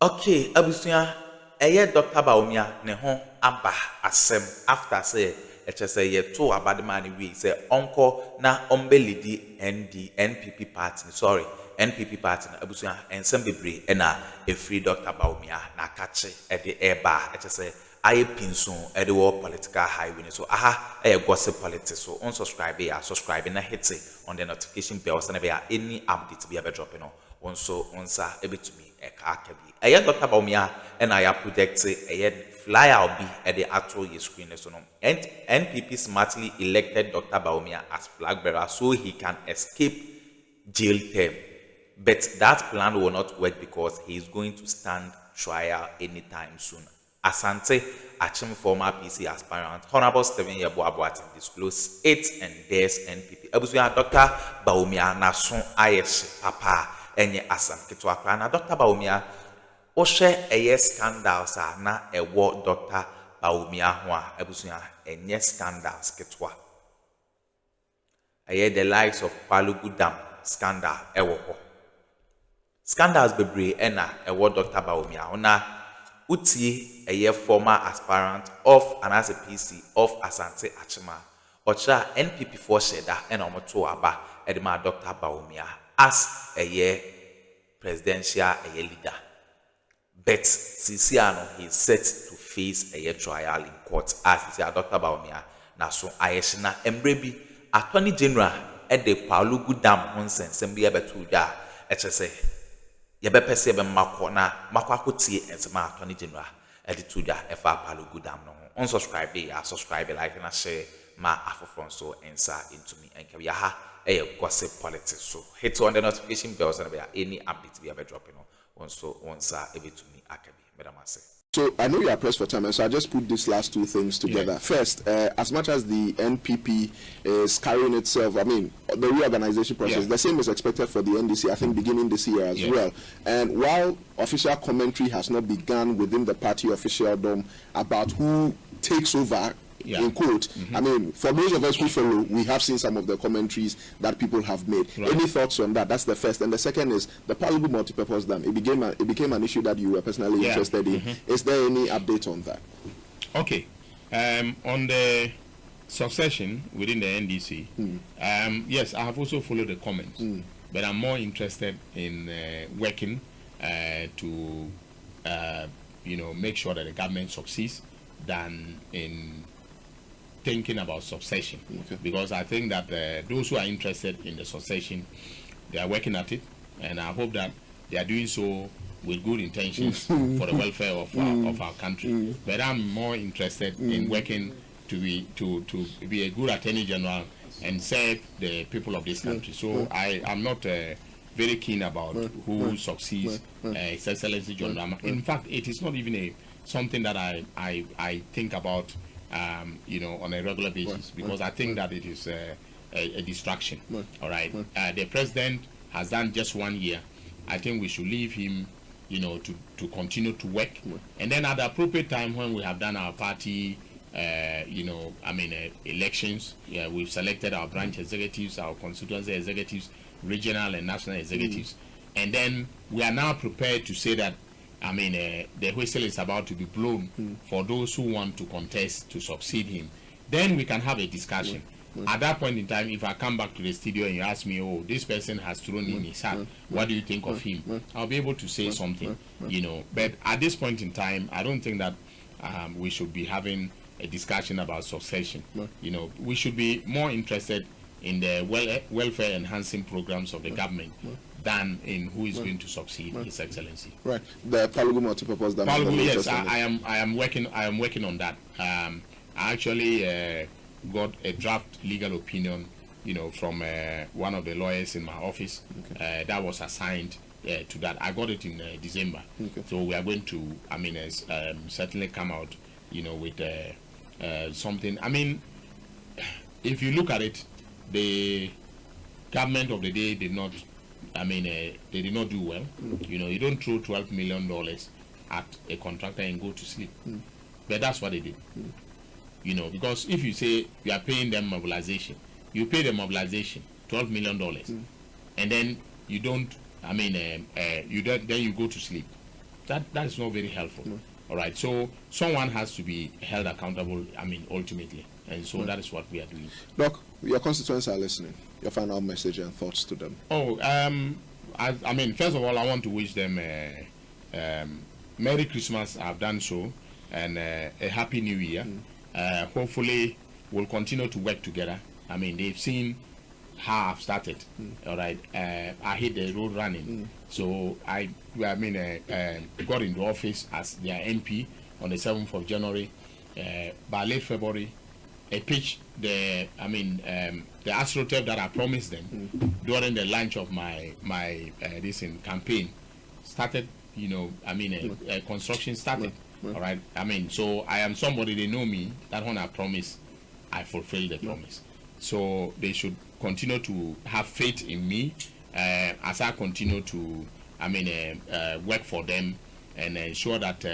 Okay, abusuya, Dr. Bawumia ne ho aba asem after say say ye to abadman we say uncle na ombelidi NPP party NPP party na abusuya ensem bebre na free Dr. Bawumia na kache de eba say aye pinso e de political highway so gossip politics so subscribe na hit on the notification bell so na be any update be dropping on onso onsa ebetumi akabi Dr. Bawumia and I project flyer be at the actual screen so no NPP smartly elected Dr. Bawumia as flag bearer so he can escape jail term, but that plan will not work because he is going to stand trial anytime soon. Asante Achim, former PC aspirant, Honorable Stephen Yeboah disclosed it and there's NPP. Abusuya Dr. Bawumia na son ayesh papa enye asam kitwa kwa na Dr. Bawumia o share scandals na ewo Dr. Bawumia ho a abusuya enye scandals kitwa the likes of Palugu Dam scandal ewo ho scandals bebre ena ewo Dr. Bawumia ona utie former aspirant of another PC of Asante Achima ocha NPP for sheda ena omoto aba edema Dr. Bawumia as presidential leader, but Sisiano he is set to face a trial in court as Dr. Bawumia na so ayeshina embrebi Attorney General at the Palugu Dam Honsen Sembia Betuda HSA Yabepese Makona Makwakuti and some Attorney General at the Tuda FR Palugu Dam no subscribe like and share ma afro so answer into me and kabiyaha gossip politics so hit on the notification bells and any updates we have dropping on so once able to me akabi madam say. So I know you are pressed for time, so I just put these last two things together. Yeah. First, as much as the NPP is carrying itself, I mean, the reorganization process, the same is expected for the NDC, I think, beginning this year as well. And while official commentary has not begun within the party officialdom about who takes over, in quote, I mean, for those of us who follow, we have seen some of the commentaries that people have made. Right. Any thoughts on that? That's the first. And the second is the Palugu multipurpose dam. It became an issue that you were personally interested in. Is there any update on that? Okay. On the succession within the NDC, yes, I have also followed the comments, but I'm more interested in working to, make sure that the government succeeds than in thinking about succession, because I think that those who are interested in the succession, they are working at it, and I hope that they are doing so with good intentions for the welfare of our country. But I'm more interested in working to be a good Attorney General and serve the people of this country. So I am not very keen about who succeeds His Excellency John Mahama. In fact, it is not even something that I think about on a regular basis, because I think that it is a distraction. All right. The president has done just 1 year. I think we should leave him, to continue to work. And then at the appropriate time, when we have done our party, elections, we've selected our branch executives, our constituency executives, regional and national executives. And then we are now prepared to say that the whistle is about to be blown for those who want to contest to succeed him. Then we can have a discussion. At that point in time, if I come back to the studio and you ask me, oh, this person has thrown in his hat, what do you think of him? I'll be able to say something, But at this point in time, I don't think that we should be having a discussion about succession. We should be more interested in the welfare enhancing programs of the government than in who is going to succeed His Excellency. Right. The Palugu multipurpose dam. Palugu, yes, I am working on that. I actually got a draft legal opinion, from one of the lawyers in my office. That was assigned to that. I got it in December. So we are going to, certainly come out, with something. If you look at it, the government of the day did not. They did not do well. You don't throw $12 million at a contractor and go to sleep. But that's what they did. Because if you say you are paying them mobilization, you pay the mobilization $12 million, and then you don't. Then you go to sleep. that is not very helpful. All right, so someone has to be held accountable, I mean, ultimately, and so that is what we are doing. Doc, your constituents are listening. Your final message and thoughts to them. Oh, I mean, first of all, I want to wish them Merry Christmas. I've done so, and a Happy New Year. Hopefully, we'll continue to work together. I mean, they've seen how I've started. All right, I hit the road running. So I got into office as their MP on the 7th of January. By late February, I pitched the AstroTurf that I promised them during the launch of my campaign. Started, construction started. All right. I mean, so I am somebody, they know me, that when I promise, I fulfill the promise. So they should continue to have faith in me as I continue to, work for them and ensure that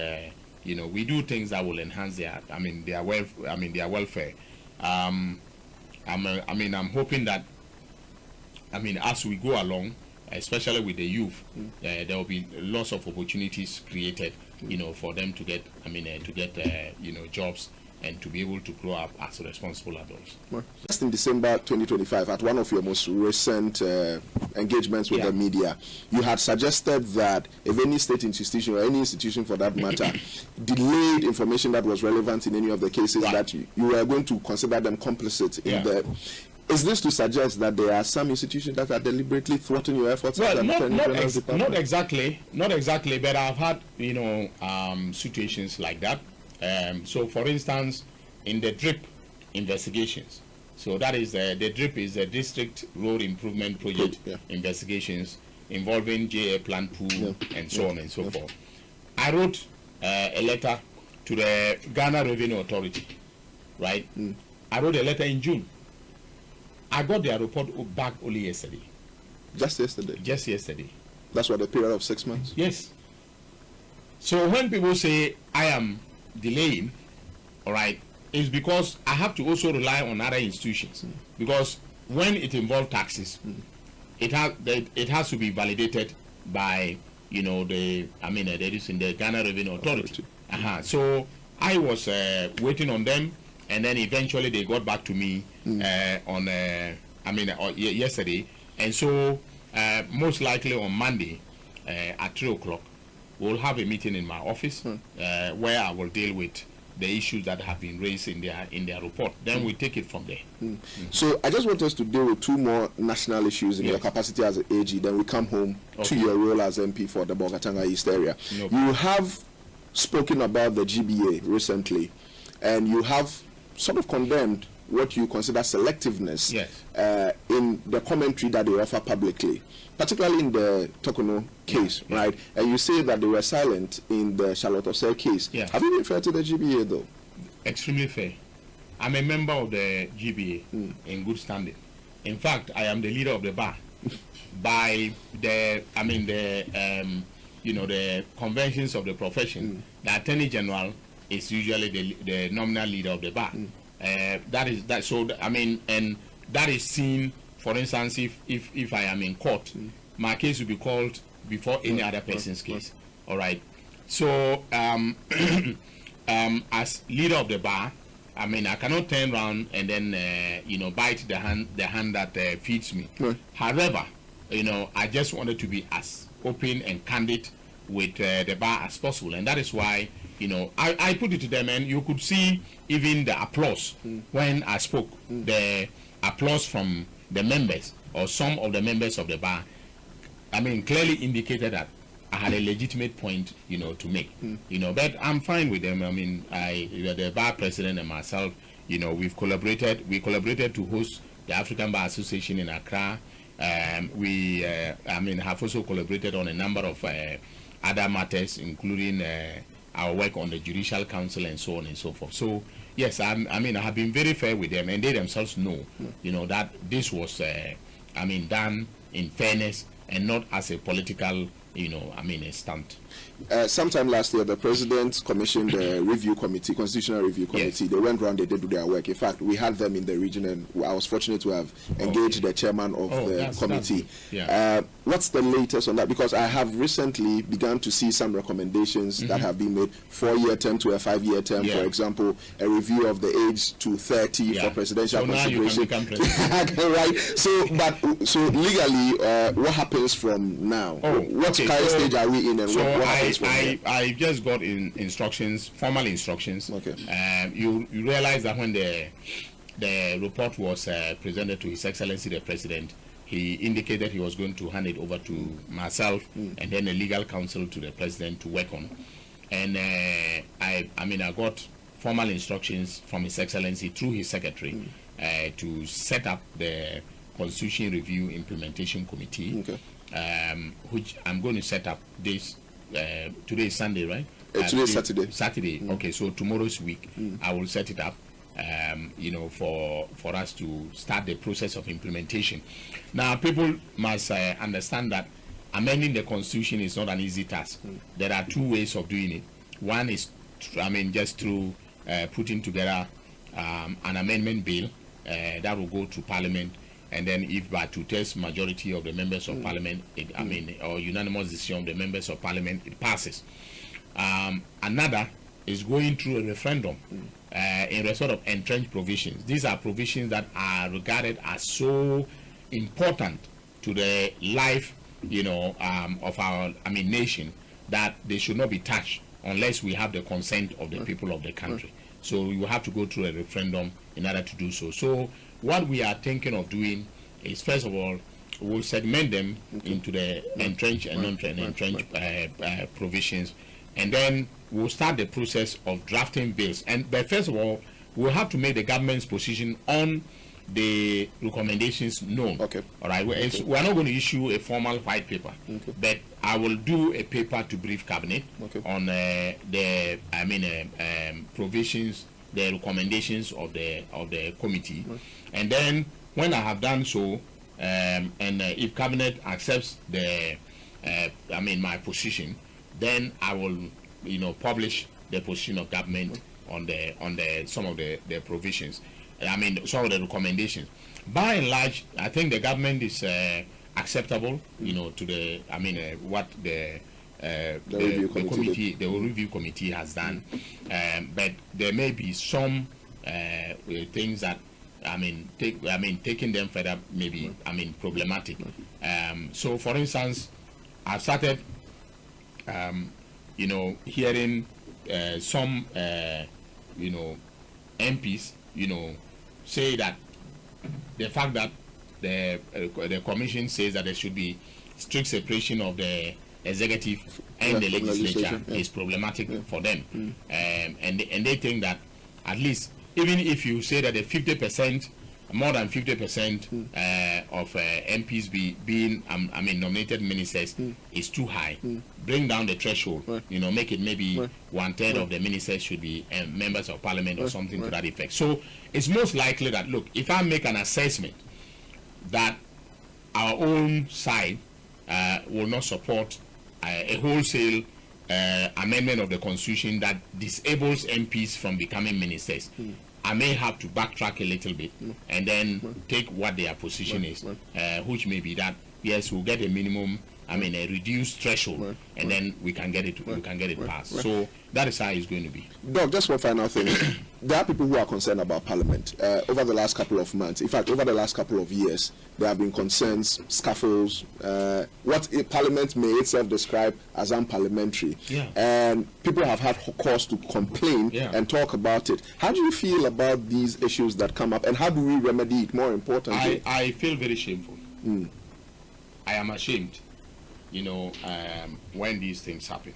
we do things that will enhance their welfare. I'm hoping that as we go along, especially with the youth, there will be lots of opportunities created, for them to get jobs and to be able to grow up as responsible adults. Just in December 2025, at one of your most recent engagements with the media, you had suggested that if any state institution or any institution for that matter delayed information that was relevant in any of the cases, that you were going to consider them complicit in the... Is this to suggest that there are some institutions that are deliberately thwarting your efforts? Well, not exactly, but I've had situations like that. So, for instance, in the DRIP investigations, so that is the DRIP is the District Road Improvement Project investigations involving JA Plan Pool and so on and so forth. I wrote a letter to the Ghana Revenue Authority, right? I wrote a letter in June. I got their report back only yesterday. Just yesterday? Just yesterday. That's what, a period of 6 months? Yes. So when people say I am delaying, all right, it's because I have to also rely on other institutions. Because when it involves taxes, it has to be validated by the Ghana Revenue Authority. So I was waiting on them, and then eventually they got back to me yesterday, and so most likely on Monday at 3:00 we'll have a meeting in my office where I will deal with the issues that have been raised in their report. Then we take it from there. So I just want us to deal with two more national issues in your capacity as an AG. Then we come home to your role as MP for the Bolgatanga East area. You have spoken about the GBA recently, and you have sort of condemned what you consider selectiveness in the commentary that they offer publicly, particularly in the Tokono case, right? And you say that they were silent in the Charlotte Osei case. Have you been fair to the GBA, though? Extremely fair. I'm a member of the GBA in good standing. In fact, I am the leader of the bar. By the conventions of the profession, the Attorney General is usually the nominal leader of the bar. That is seen, for instance, if I am in court, my case will be called before any other person's case. All right. So as leader of the bar, I cannot turn around and then bite the hand that feeds me. However, I just wanted to be as open and candid with the bar as possible, and that is why I put it to them, and you could see even the applause when I spoke. The applause from the members or some of the members of the bar, clearly indicated that I had a legitimate point, to make. But I'm fine with them. The bar president and myself, we've collaborated. We collaborated to host the African Bar Association in Accra. We have also collaborated on a number of other matters, including our work on the Judicial Council and so on and so forth. So yes, I have been very fair with them, and they themselves know, that this was, done in fairness and not as a political a stunt. Sometime last year, the president commissioned a review committee, constitutional review committee. Yes. They went around, they did their work. In fact, we had them in the region, and I was fortunate to have engaged the chairman of the committee. What's the latest on that? Because I have recently begun to see some recommendations that have been made: 4-year term to a 5-year term, for example, a review of the age to 30 for presidential consideration. Right. So legally, what happens from now? What current stage are we in, and what happens from here? I just got formal instructions. Okay. You realize that when the report was presented to His Excellency the President, he indicated he was going to hand it over to myself and then a legal counsel to the President to work on. And I got formal instructions from His Excellency through his secretary to set up the Constitution Review Implementation Committee, which I'm going to set up this. Today is Sunday, right? Today is Saturday. Saturday. Okay, so tomorrow's week I will set it up. For us to start the process of implementation. Now, people must understand that amending the Constitution is not an easy task. There are two ways of doing it. One is, just through putting together an amendment bill that will go to Parliament, and then if by 2/3 majority of the members of Parliament, or unanimous decision of the members of Parliament, it passes. Another is going through a referendum in respect of entrenched provisions. These are provisions that are regarded as so important to the life, of our nation, that they should not be touched unless we have the consent of the people of the country. So you have to go through a referendum in order to do so. So what we are thinking of doing is, first of all, we'll segment them into the entrenched and non-entrenched provisions, and then we'll start the process of drafting bills. But first of all, we'll have to make the government's position on the recommendations known. Okay. All right. We're not going to issue a formal white paper, but I will do a paper to brief cabinet on the provisions, the recommendations of the committee, and then when I have done so, and if cabinet accepts my position, then I will publish the position of government on some of the provisions. Some of the recommendations. By and large, I think the government is acceptable, to the what the review committee has done. But there may be some things that taking them further may be problematic. So, for instance, I've started hearing some MPs say that the fact that the commission says that there should be strict separation of the executive and the legislature is problematic for them, and they think that at least even if you say that the 50%, more than 50% of MPs being nominated ministers is too high, bring down the threshold, make it maybe 1/3 of the ministers should be members of Parliament or something to that effect. So it's most likely that, look, if I make an assessment that our own side will not support a wholesale amendment of the Constitution that disables MPs from becoming ministers, I may have to backtrack a little bit and then take what their position is, which may be that, yes, we'll get a minimum, a reduced threshold, and then we can get it passed. So that is how it's going to be. Doc, just one final thing. There are people who are concerned about Parliament. Over the last couple of months, in fact, over the last couple of years, there have been concerns, scuffles, what Parliament may itself describe as unparliamentary. And people have had cause to complain and talk about it. How do you feel about these issues that come up, and how do we remedy it, more importantly? I feel very shameful. I am ashamed, when these things happen.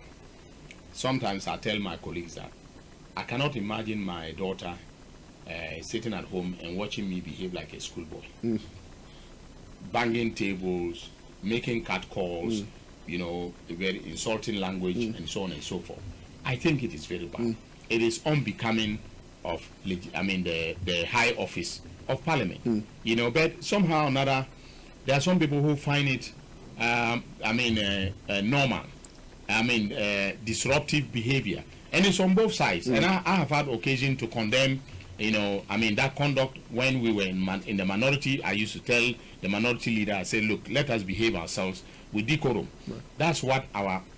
Sometimes I tell my colleagues that I cannot imagine my daughter sitting at home and watching me behave like a schoolboy, banging tables, making cat calls, very insulting language, and so on and so forth. I think it is very bad. It is unbecoming of the high office of Parliament. But somehow or another, there are some people who find it normal. Disruptive behavior, and it's on both sides. And I have had occasion to condemn, that conduct when we were in the minority. I used to tell the minority leader, I said, look, let us behave ourselves with decorum. Right. That's what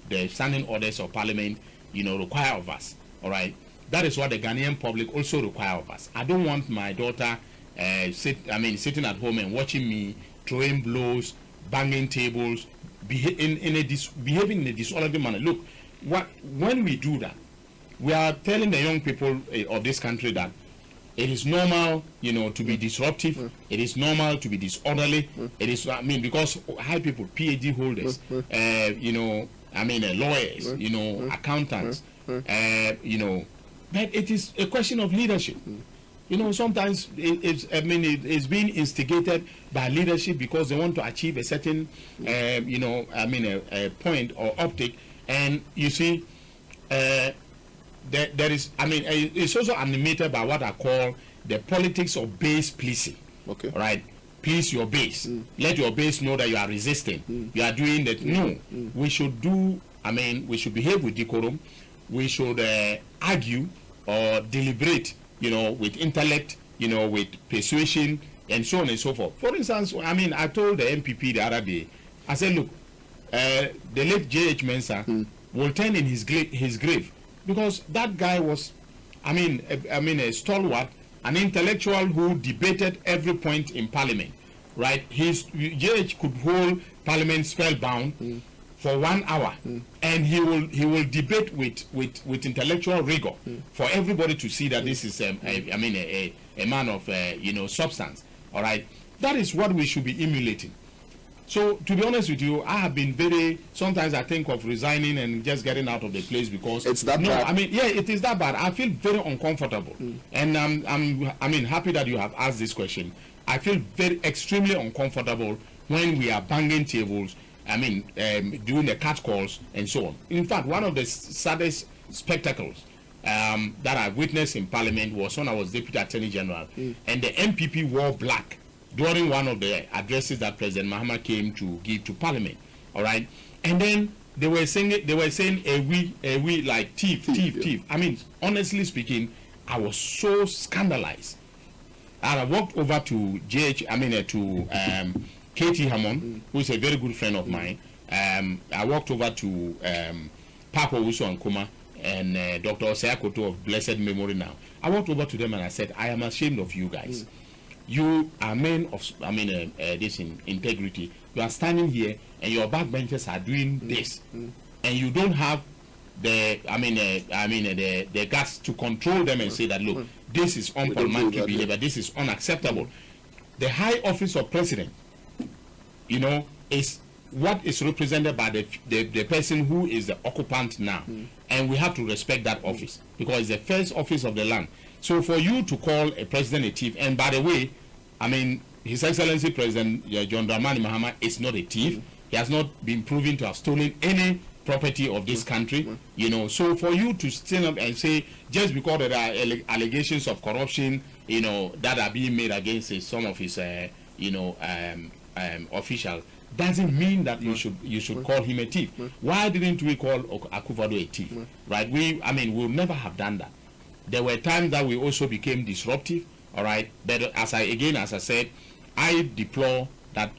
the standing orders of parliament, require of us. All right. That is what the Ghanaian public also require of us. I don't want my daughter sitting at home and watching me throwing blows, banging tables, behaving in a disorderly manner. Look, when we do that, we are telling the young people of this country that it is normal, to be disruptive. It is normal to be disorderly. It is, because high people, PhD holders, lawyers, accountants, but it is a question of leadership. Sometimes it's being instigated by leadership because they want to achieve a certain, a point or optic, and you see, there is, it's also animated by what I call the politics of base pleasing. Okay. Right? Please your base. Let your base know that you are resisting. You are doing that. No. We should we should behave with decorum. We should argue or deliberate, with intellect, with persuasion, and so on and so forth. For instance, I told the MPP the other day, I said, look, the late J.H. Mensah will turn in his grave, because that guy was, a stalwart, an intellectual who debated every point in Parliament, right? J.H. could hold Parliament spellbound for 1 hour, and he will debate with intellectual rigor for everybody to see that this is a man of substance. All right, that is what we should be emulating. So, to be honest with you, I have been sometimes I think of resigning and just getting out of the place, because it's that bad. It is that bad. I feel very uncomfortable, and I'm happy that you have asked this question. I feel extremely uncomfortable when we are banging tables, doing the catcalls and so on. In fact, one of the saddest spectacles that I witnessed in Parliament was when I was Deputy Attorney General, and the MPP wore black during one of the addresses that President Mahama came to give to Parliament. All right, and then they were saying a we like thief. Honestly speaking, I was so scandalized. And I walked over to Katie Hammond, who is a very good friend of mine. I walked over to Papa Uso Ankoma and Dr. Oseakoto of blessed memory now. I walked over to them and I said, I am ashamed of you guys. You are men of this integrity. You are standing here and your backbenchers are doing this, and you don't have the guts to control them and say that, look, this is unparliamentary behavior, this is unacceptable. The high office of president, is what is represented by the person who is the occupant now, and we have to respect that office because it's the first office of the land. So for you to call a president a thief, and by the way, His Excellency President John Dramani Mahama is not a thief. He has not been proven to have stolen any property of this country, So for you to stand up and say just because there are allegations of corruption, that are being made against some of his, officials, doesn't mean that you should call him a thief. Why didn't we call Akufo-Addo a thief? Right? We'll never have done that. There were times that we also became disruptive. All right, but as I said, I deplore that.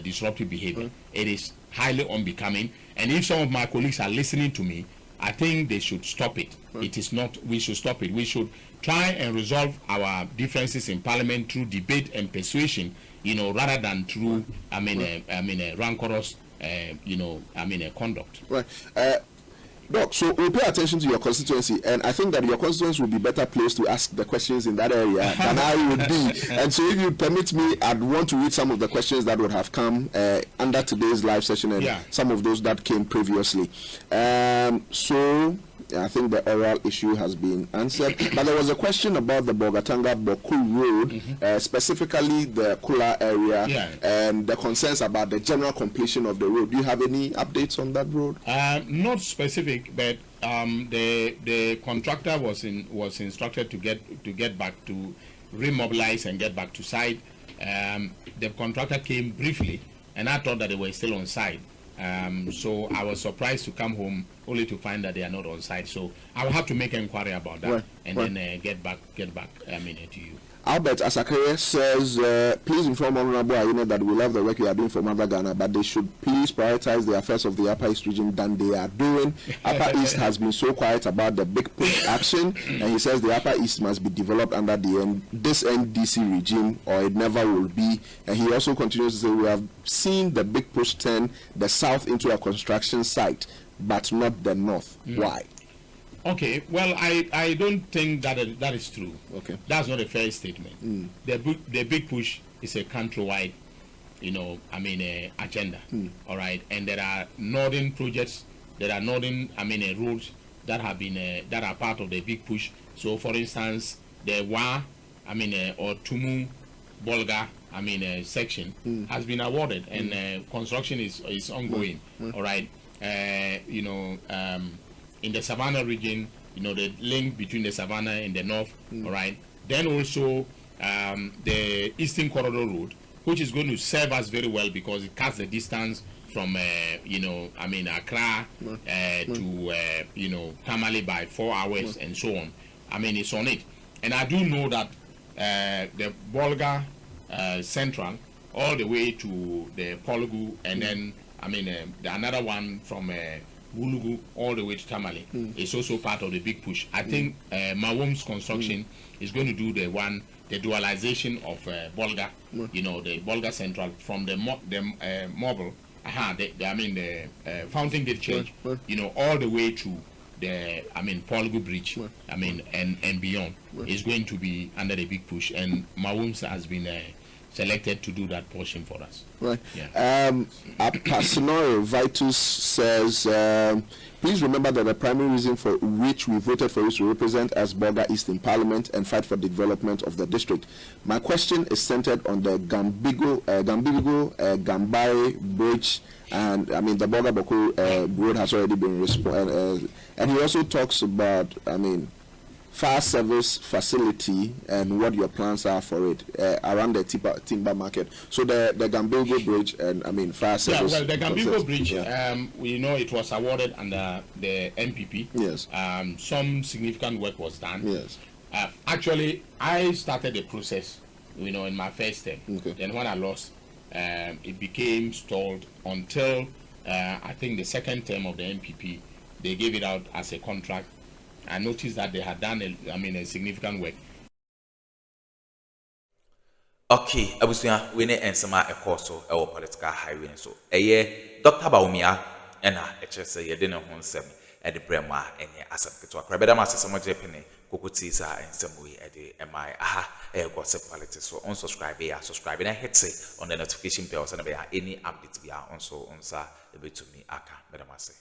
Disruptive behavior. It is highly unbecoming. And if some of my colleagues are listening to me, I think they should stop it. It is not. We should stop it. We should try and resolve our differences in Parliament through debate and persuasion, rather than through rancorous, conduct. Right. Doc, so we'll pay attention to your constituency, and I think that your constituents will be better placed to ask the questions in that area than I would be. And so if you permit me, I'd want to read some of the questions that would have come under today's live session, and some of those that came previously. I think the oral issue has been answered, but there was a question about the Bogatanga-Boku Road, specifically the Kula area, and the concerns about the general completion of the road. Do you have any updates on that road? Not specific, but the contractor was instructed to get back to remobilize and get back to site. The contractor came briefly and I thought that they were still on site. So I was surprised to come home only to find that they are not on site. So I will have to make an inquiry about that then get back. I mean, to you. Albert Asakere says, please inform Honorable Ayine that we love the work you are doing for Mother Ghana, but they should please prioritize the affairs of the Upper East region than they are doing. Upper East has been so quiet about the big push action, and he says the Upper East must be developed under this NDC regime, or it never will be. And he also continues to say, we have seen the big push turn the South into a construction site, but not the North. Why? Okay, well, I don't think that is true. Okay, that's not a fair statement. The big push is a countrywide, agenda. All right, and there are northern projects, there are northern, roads that have been that are part of the big push. So, for instance, the or Tumu Bolga, section has been awarded, and construction is ongoing. All right, in the Savannah region, the link between the Savannah and the North, all right. Then also the Eastern Corridor Road, which is going to serve us very well because it cuts the distance from, Accra to, Tamale by 4 hours and so on. It's on it. And I do know that the Bolga Central, all the way to the Polugu, and then, another one from Bulugu all the way to Tamale is also part of the big push. I think Mawum's construction is going to do the dualization of Bolga, the Bolga Central from the Mobile, the Fountain Gate Church, all the way to the Polugu Bridge, and beyond is going to be under the big push, and Mawum's has been selected to do that portion for us. Right. Yeah. Apasinor Vitus says, please remember that the primary reason for which we voted for you to represent as Bolga East in Parliament and fight for the development of the district. My question is centered on the Gambare Bridge, and the Bolga Boko road has already been responded. And he also talks about, fire service facility and what your plans are for it around the timber market. So the Gambilgo Bridge and fire service. Yeah, well, the Gambilgo Bridge, it was awarded under the NPP. Yes. Some significant work was done. Yes. Actually, I started the process, in my first term. Okay. Then when I lost, it became stalled until I think the second term of the NPP. They gave it out as a contract. I noticed that they had done a significant work. Okay, abusuya we ne ensema ekoso e wo political highway so eye Dr. Bawumia ena echese ye de ne ho nsem e de brema enye asem keto akra beda ma asem je pene kokuti sa ensem we e de emai aha e gossip politics so unsubscribe ya subscribe na hit say on the notification bell so na be any update bia onso onsa e betumi aka beda ma say